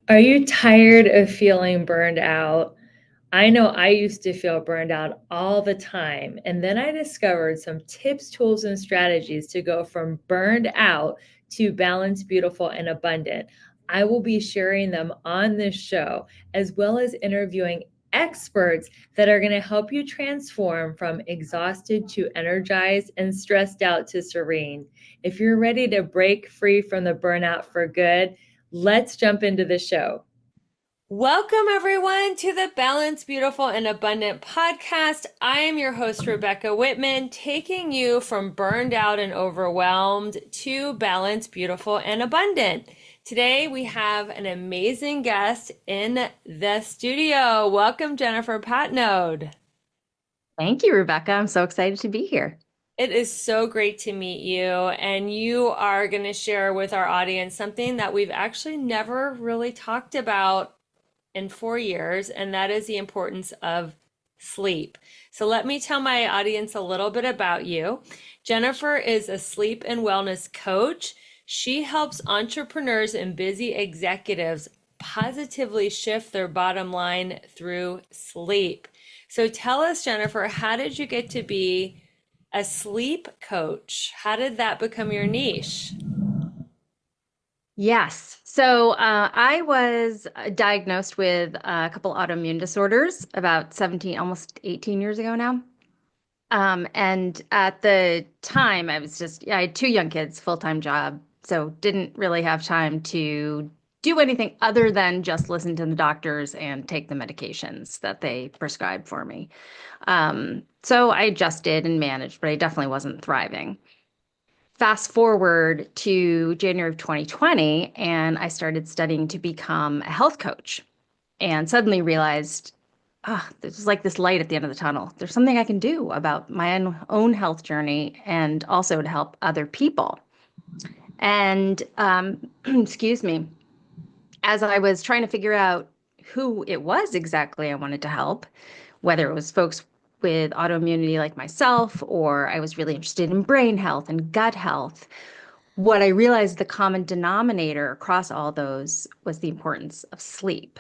Are you tired of feeling burned out? I know I used to feel burned out all the time. And then I discovered some tips, tools, and strategies to go from burned out to balanced, beautiful, and abundant. I will be sharing them on this show, as well as interviewing experts that are going to help you transform from exhausted to energized and stressed out to serene. If you're ready to break free from the burnout for good, let's jump into the show. Welcome, everyone, to the Balanced, Beautiful, and Abundant podcast. I am your host, Rebecca Whitman, taking you from burned out and overwhelmed to balanced, beautiful, and abundant. Today, we have an amazing guest in the studio. Welcome, Jennifer Patenaude. Thank you, Rebecca. I'm so excited to be here. It is so great to meet you, and you are going to share with our audience something that we've actually never really talked about in 4 years, and that is the importance of sleep. So let me tell my audience a little bit about you. Jennifer is a sleep and wellness coach. She helps entrepreneurs and busy executives positively shift their bottom line through sleep. So tell us, Jennifer, how did you get to be a sleep coach? How did that become your niche? Yes. So I was diagnosed with a couple autoimmune disorders about 17, almost 18 years ago now. And at the time, I had two young kids, full-time job, so didn't really have time to do anything other than just listen to the doctors and take the medications that they prescribed for me. So I adjusted and managed, but I definitely wasn't thriving. Fast forward to January of 2020, and I started studying to become a health coach and suddenly realized, there's like this light at the end of the tunnel. There's something I can do about my own health journey and also to help other people. And excuse me, as I was trying to figure out who it was exactly I wanted to help, whether it was folks with autoimmunity like myself, or I was really interested in brain health and gut health, what I realized the common denominator across all those was the importance of sleep.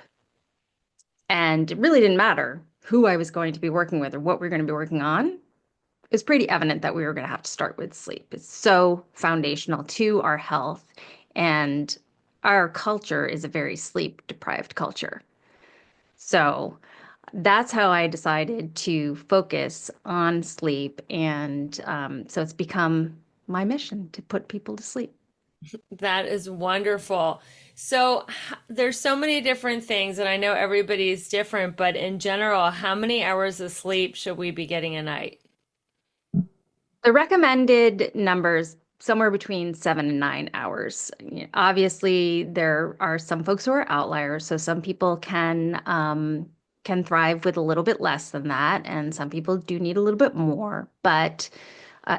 And it really didn't matter who I was going to be working with or what we are going to be working on. It was pretty evident that we were going to have to start with sleep. It's so foundational to our health. And our culture is a very sleep deprived culture. So that's how I decided to focus on sleep. And so it's become my mission to put people to sleep. That is wonderful. So there's so many different things, and I know everybody's different, but in general, how many hours of sleep should we be getting a night? The recommended numbers somewhere between 7 and 9 hours. Obviously, there are some folks who are outliers, so some people can thrive with a little bit less than that, and some people do need a little bit more. But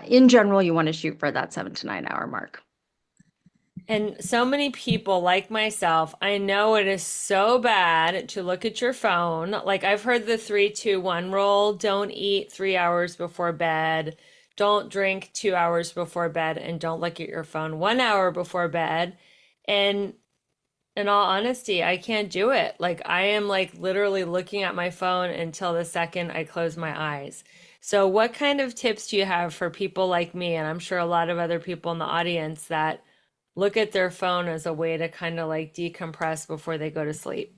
in general, you want to shoot for that 7 to 9 hour mark. And so many people, like myself, I know it is so bad to look at your phone. Like I've heard the 3-2-1 rule. Don't eat 3 hours before bed. Don't drink 2 hours before bed, and don't look at your phone 1 hour before bed. And in all honesty, I can't do it. Like I am like literally looking at my phone until the second I close my eyes. So what kind of tips do you have for people like me, and I'm sure a lot of other people in the audience that look at their phone as a way to kind of like decompress before they go to sleep?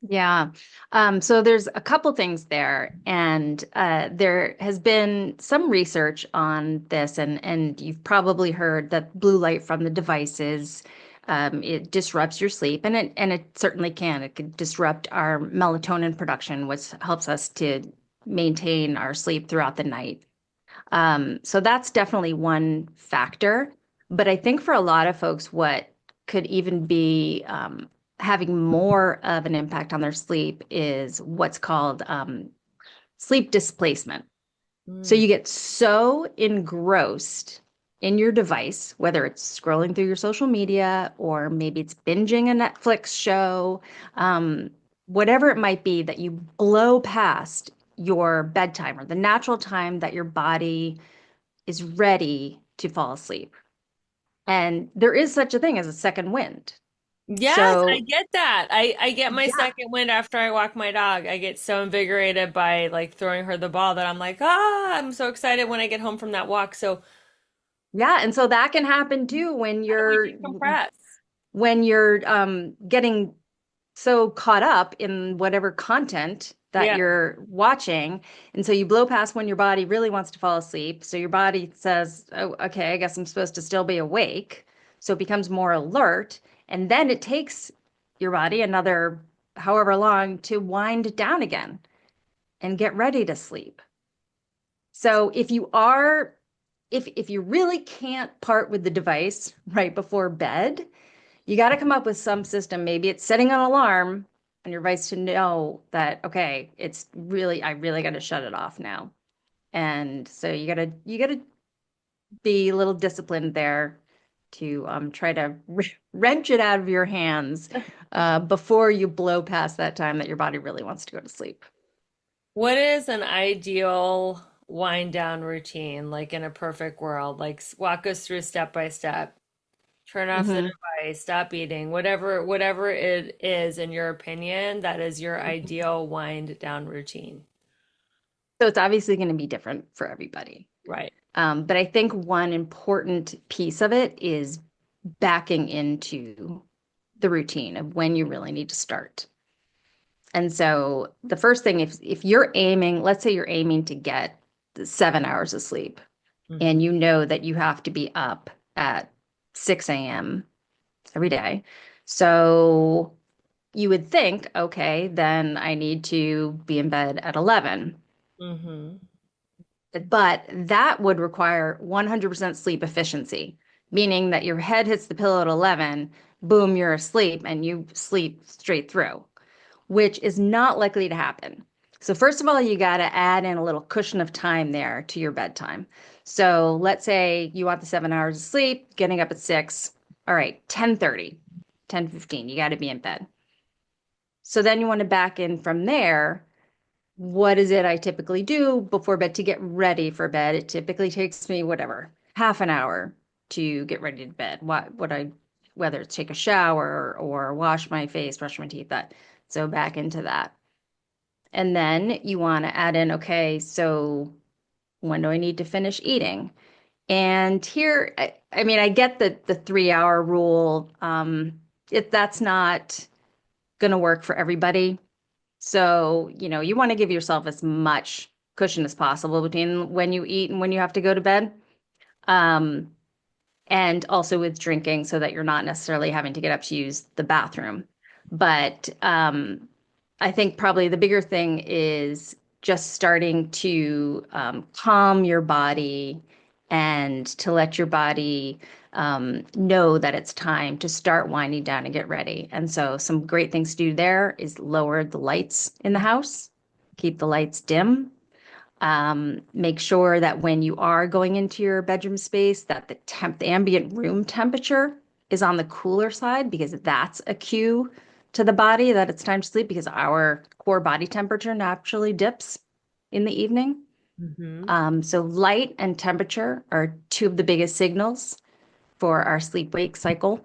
Yeah. So there's a couple things there, and there has been some research on this, and you've probably heard that blue light from the devices, it disrupts your sleep, and it certainly can. It can disrupt our melatonin production, which helps us to maintain our sleep throughout the night. So that's definitely one factor. But I think for a lot of folks, what could even be having more of an impact on their sleep is what's called sleep displacement. So Mm. you get so engrossed in your device, whether it's scrolling through your social media or maybe it's binging a Netflix show, whatever it might be, that you blow past your bedtime or the natural time that your body is ready to fall asleep. And there is such a thing as a second wind. Yes, I So get that. I get my yeah, second wind after I walk my dog. I get so invigorated by like throwing her the ball that I'm like, ah, I'm so excited when I get home from that walk. So yeah, and so that can happen too how do we decompress? when you're getting so caught up in whatever content that Yeah. you're watching. And so you blow past when your body really wants to fall asleep. So your body says, oh, okay, I guess I'm supposed to still be awake. So it becomes more alert. And then it takes your body another however long to wind down again and get ready to sleep. So if you really can't part with the device right before bed, you got to come up with some system. Maybe it's setting an alarm on your device to know that, okay, I really got to shut it off now. And so you got to be a little disciplined there to try to wrench it out of your hands before you blow past that time that your body really wants to go to sleep. What is an ideal wind down routine, like in a perfect world? Like walk us through step by step. Turn off the Hmm. device, stop eating, whatever it is in your opinion, that is your ideal wind down routine. So it's obviously going to be different for everybody. Right. But I think one important piece of it is backing into the routine of when you really need to start. And so the first thing, if you're aiming, let's say you're aiming to get 7 hours of sleep, Hmm. and you know that you have to be up at 6 a.m. every day. So you would think, okay, then I need to be in bed at 11. Hmm. But that would require 100% sleep efficiency, meaning that your head hits the pillow at 11, boom, you're asleep and you sleep straight through, which is not likely to happen. So, first of all, you got to add in a little cushion of time there to your bedtime. So, let's say you want the 7 hours of sleep, getting up at 6. All right, 10:30, 10:15, you got to be in bed. So, then you want to back in from there. What is it I typically do before bed to get ready for bed? It typically takes me whatever, half an hour to get ready to bed. Whether it's take a shower or wash my face, brush my teeth, that. So back into that. And then you want to add in, okay, so when do I need to finish eating? And here, I mean, I get the 3 hour rule. That's not going to work for everybody. So, you want to give yourself as much cushion as possible between when you eat and when you have to go to bed. Um, and also with drinking so that you're not necessarily having to get up to use the bathroom. But I think probably the bigger thing is just starting to calm your body and to let your body know that it's time to start winding down and get ready. And so, some great things to do there is lower the lights in the house, keep the lights dim. Make sure that when you are going into your bedroom space, that the ambient room temperature is on the cooler side because that's a cue to the body that it's time to sleep because our core body temperature naturally dips in the evening. Hmm. So light and temperature are two of the biggest signals for our sleep-wake cycle.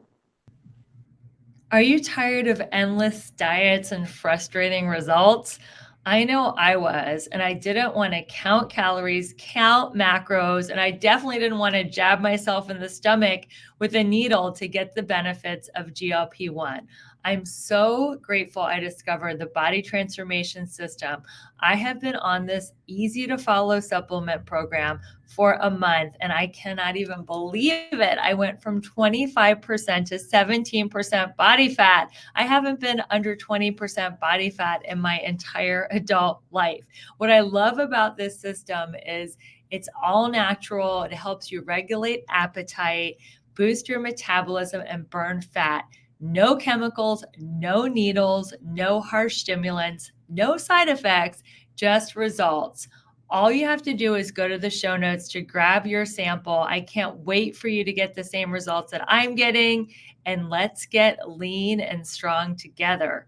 Are you tired of endless diets and frustrating results? I know I was, and I didn't want to count calories, count macros, and I definitely didn't want to jab myself in the stomach with a needle to get the benefits of GLP-1. I'm so grateful I discovered the body transformation system. I have been on this easy to follow supplement program for a month, and I cannot even believe it. I went from 25% to 17% body fat. I haven't been under 20% body fat in my entire adult life. What I love about this system is it's all natural. It helps you regulate appetite, boost your metabolism, and burn fat. No chemicals, no needles, no harsh stimulants, no side effects, just results. All you have to do is go to the show notes to grab your sample. I can't wait for you to get the same results that I'm getting, and let's get lean and strong together.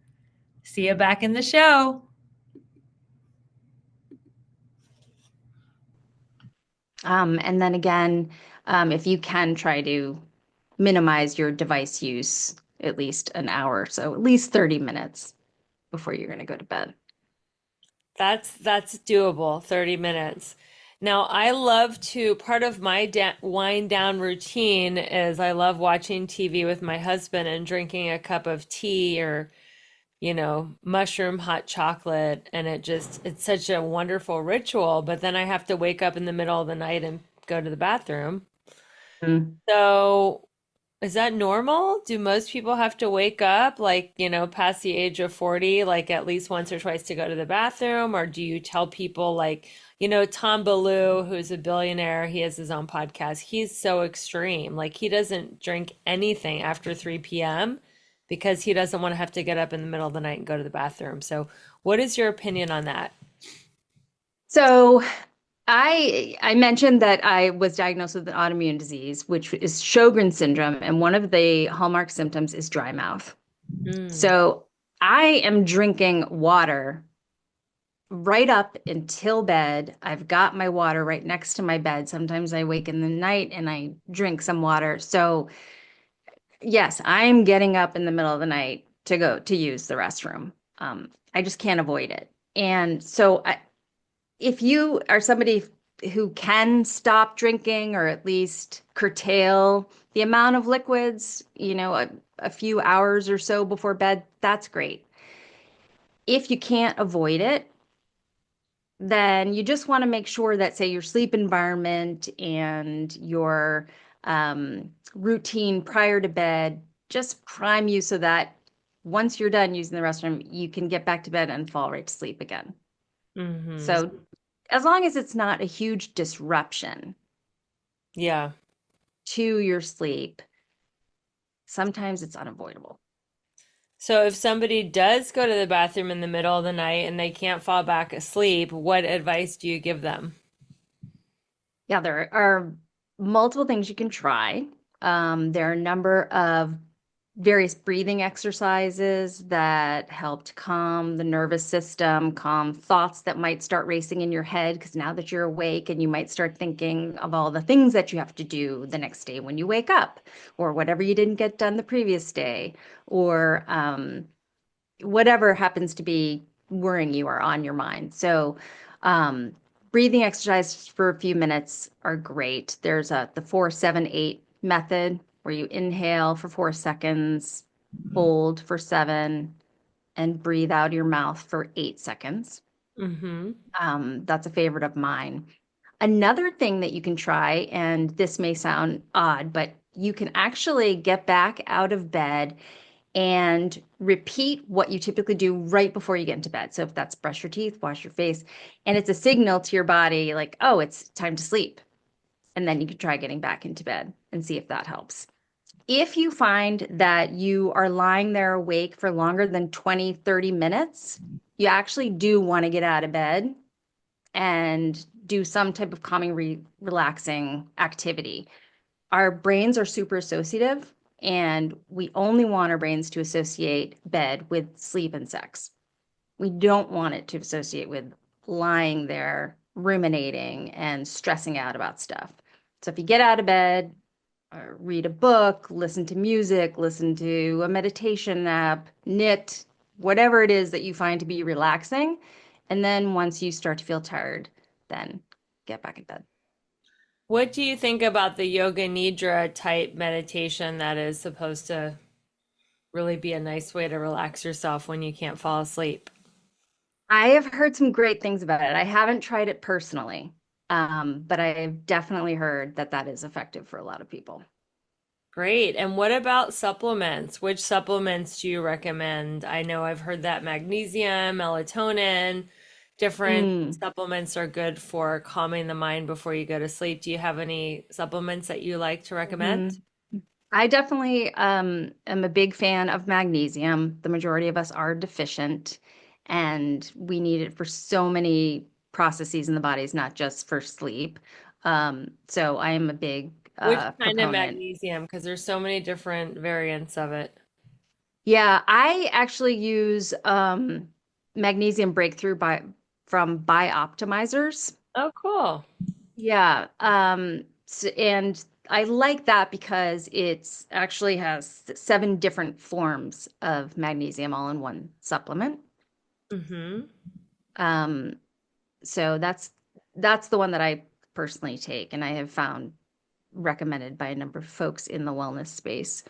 See you back in the show. And then again, if you can try to minimize your device use at least an hour, so at least 30 minutes before you're going to go to bed. That's doable, 30 minutes. Now, I love to, part of my wind down routine is I love watching TV with my husband and drinking a cup of tea or, mushroom hot chocolate. And it's such a wonderful ritual. But then I have to wake up in the middle of the night and go to the bathroom. Mm. So is that normal? Do most people have to wake up like, past the age of 40, like at least once or twice to go to the bathroom? Or do you tell people like, Tom Ballou, who's a billionaire, he has his own podcast. He's so extreme. Like he doesn't drink anything after 3 p.m. because he doesn't want to have to get up in the middle of the night and go to the bathroom. So what is your opinion on that? So I mentioned that I was diagnosed with an autoimmune disease, which is Sjogren syndrome, and one of the hallmark symptoms is dry mouth. Mm, So I am drinking water right up until bed. I've got my water right next to my bed. Sometimes I wake in the night and I drink some water. So yes, I'm getting up in the middle of the night to go to use the restroom. I just can't avoid it. And so if you are somebody who can stop drinking or at least curtail the amount of liquids, a few hours or so before bed, that's great. If you can't avoid it, then you just want to make sure that, say, your sleep environment and your routine prior to bed just prime you so that once you're done using the restroom, you can get back to bed and fall right to sleep again. hmm. So as long as it's not a huge disruption Yeah. to your sleep, sometimes it's unavoidable. So if somebody does go to the bathroom in the middle of the night and they can't fall back asleep, what advice do you give them? Yeah, there are multiple things you can try. There are a number of various breathing exercises that help to calm the nervous system, calm thoughts that might start racing in your head, because now that you're awake and you might start thinking of all the things that you have to do the next day when you wake up, or whatever you didn't get done the previous day, or whatever happens to be worrying you or on your mind. So, um, breathing exercises for a few minutes are great. There's the 4-7-8 method where you inhale for 4 seconds, hold for 7, and breathe out of your mouth for 8 seconds. Mm-hmm. That's a favorite of mine. Another thing that you can try, and this may sound odd, but you can actually get back out of bed and repeat what you typically do right before you get into bed. So if that's brush your teeth, wash your face, and it's a signal to your body like, oh, it's time to sleep. And then you can try getting back into bed and see if that helps. If you find that you are lying there awake for longer than 20, 30 minutes, you actually do want to get out of bed and do some type of calming, relaxing activity. Our brains are super associative, and we only want our brains to associate bed with sleep and sex. We don't want it to associate with lying there, ruminating, and stressing out about stuff. So if you get out of bed, read a book, listen to music, listen to a meditation app, knit, whatever it is that you find to be relaxing. And then once you start to feel tired, then get back in bed. What do you think about the yoga nidra type meditation that is supposed to really be a nice way to relax yourself when you can't fall asleep? I have heard some great things about it. I haven't tried it personally, but I've definitely heard that that is effective for a lot of people. Great. And what about supplements? Which supplements do you recommend? I know I've heard that magnesium, melatonin, different Mm, supplements are good for calming the mind before you go to sleep. Do you have any supplements that you like to recommend? mhm. I definitely am a big fan of magnesium. The majority of us are deficient, and we need it for so many processes in the bodies, not just for sleep. So I am a big Which kind of proponent. magnesium? Because there's so many different variants of it. Yeah, I actually use magnesium breakthrough from Bioptimizers. Oh, cool. Yeah, and I like that because it's actually has 7 different forms of magnesium all in one supplement. Mm-hmm. Um, so that's the one that I personally take, and I have found recommended by a number of folks in the wellness space.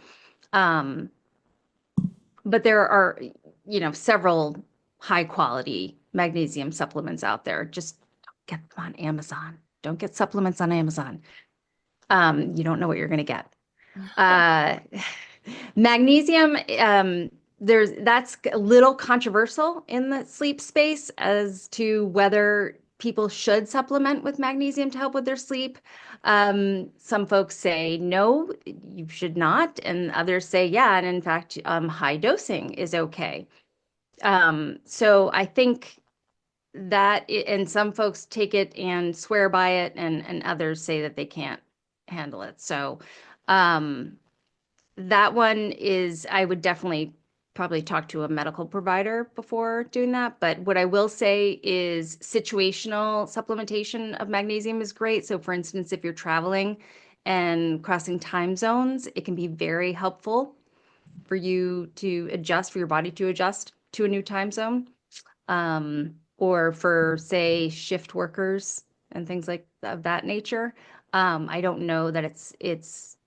Um, but there are, several high quality magnesium supplements out there. Just get them on Amazon. Don't get supplements on Amazon. You don't know what you're going to get. Uh, Magnesium, that's a little controversial in the sleep space as to whether people should supplement with magnesium to help with their sleep. Some folks say no, you should not, and others say yeah, and in fact, high dosing is okay. So I think and some folks take it and swear by it, and others say that they can't handle it. So, um, that one is, I would definitely probably talk to a medical provider before doing that. But what I will say is situational supplementation of magnesium is great. So, for instance, if you're traveling and crossing time zones, it can be very helpful for you to adjust, for your body to adjust to a new time zone. Or for, say, shift workers and things like of that nature. I don't know that it's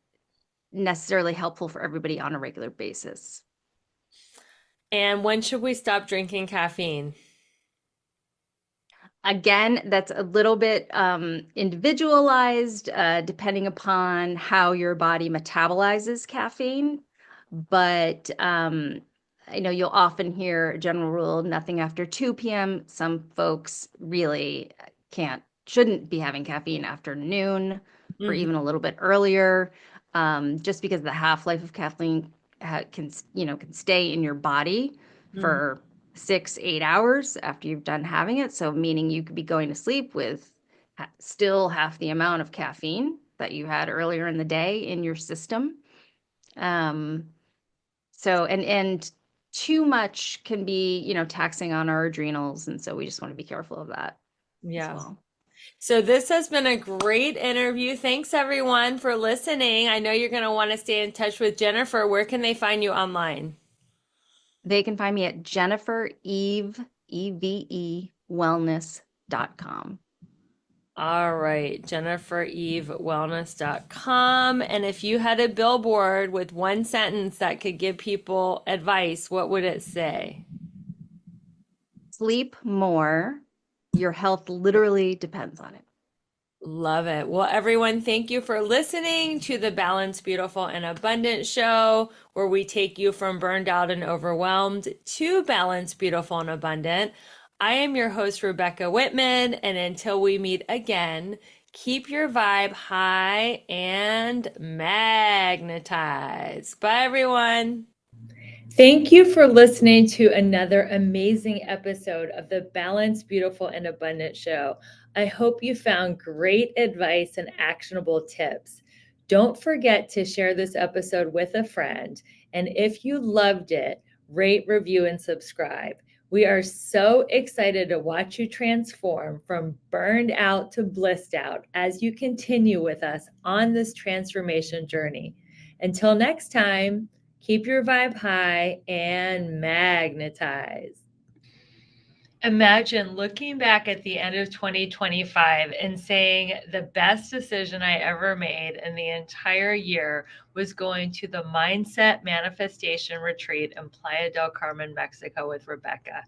necessarily helpful for everybody on a regular basis. And when should we stop drinking caffeine? Again, that's a little bit individualized, depending upon how your body metabolizes caffeine. But I know you'll often hear a general rule, nothing after 2 p.m. Some folks really shouldn't be having caffeine after noon or Mm-hmm. even a little bit earlier, just because the half-life of caffeine can stay in your body Mm-hmm. for 6, 8 hours after you've done having it. So meaning you could be going to sleep with still half the amount of caffeine that you had earlier in the day in your system. Um, and too much can be, taxing on our adrenals. And so we just want to be careful of that as Yeah. well. So this has been a great interview. Thanks everyone for listening. I know you're going to want to stay in touch with Jennifer. Where can they find you online? They can find me at Jennifer Eve, EVE wellness.com. All right, jenniferevewellness.com. And if you had a billboard with one sentence that could give people advice, what would it say? Sleep more. Your health literally depends on it. Love it. Well, everyone, thank you for listening to the Balanced, Beautiful, and Abundant show, where we take you from burned out and overwhelmed to balanced, beautiful, and abundant. I am your host, Rebecca Whitman, and until we meet again, keep your vibe high and magnetize. Bye, everyone. Thank you for listening to another amazing episode of the Balanced, Beautiful, and Abundant show. I hope you found great advice and actionable tips. Don't forget to share this episode with a friend. And if you loved it, rate, review, and subscribe. We are so excited to watch you transform from burned out to blissed out as you continue with us on this transformation journey. Until next time, keep your vibe high and magnetize. Imagine looking back at the end of 2025 and saying the best decision I ever made in the entire year was going to the Mindset Manifestation Retreat in Playa del Carmen, Mexico with Rebecca.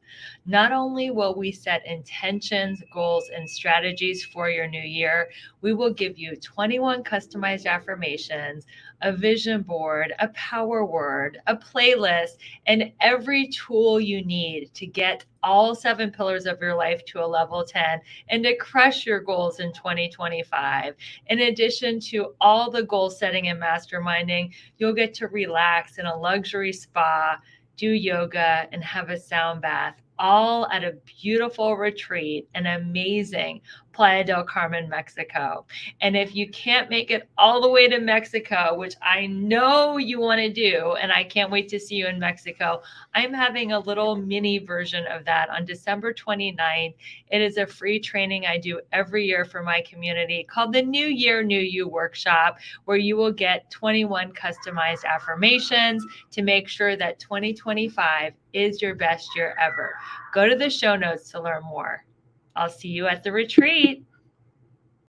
Not only will we set intentions, goals, and strategies for your new year, we will give you 21 customized affirmations, a vision board, a power word, a playlist, and every tool you need to get all 7 pillars of your life to a level 10 and to crush your goals in 2025. In addition to all the goal setting and masterminding, you'll get to relax in a luxury spa, do yoga, and have a sound bath, all at a beautiful retreat, an amazing Playa del Carmen, Mexico. And if you can't make it all the way to Mexico, which I know you want to do, and I can't wait to see you in Mexico, I'm having a little mini version of that on December 29th. It is a free training I do every year for my community called the New Year, New You workshop, where you will get 21 customized affirmations to make sure that 2025 is your best year ever. Go to the show notes to learn more. I'll see you at the retreat.